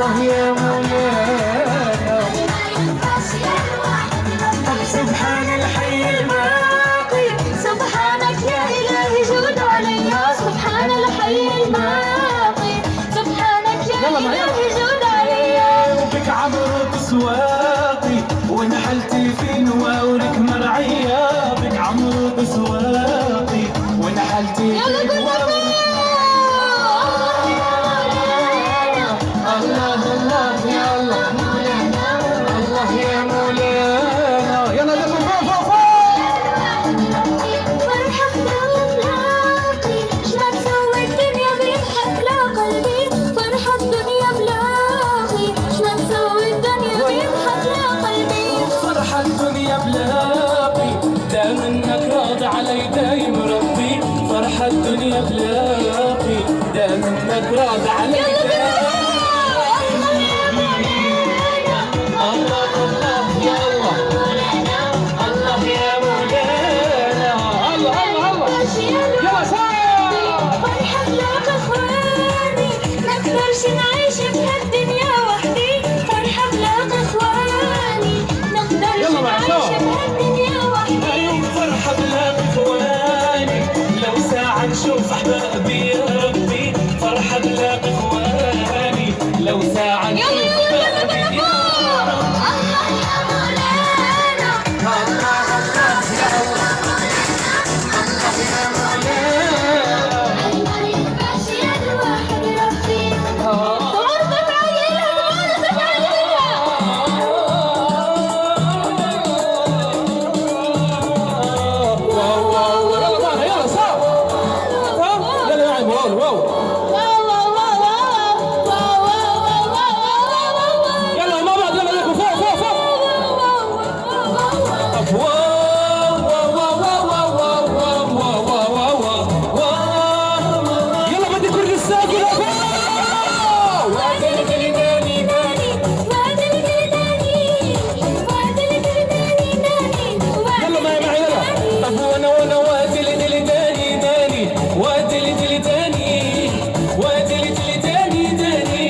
الله يا مولانا. سبحان الحي الباقي، سبحانك يا إلهي جود عليا. سبحان الحي الباقي، سبحانك يا إلهي جود عليا. بك عمرك سواقي ونحلتي في نواورك مرعية. بك عمرك سواقي ونحلتي في نواورك. الله الله يا الله، الله يا مولانا. يلا لكم فوق. فرحة بلاقي، شما تسوي الدنيا بيضحك لا قلبي. فرحة الدنيا بلاقي، شما تسوي الدنيا بيضحك لا قلبي. فرحة الدنيا بلاقي، دام انك راضي علي دايم ربي. فرحة الدنيا بلاقي، دام انك راضي علي دايم. الله الله يا الله، الله يا مولانا. الله الله يا سلام. فرحة بلاقي اخواني، نقدرش نعيش بهالدنيا.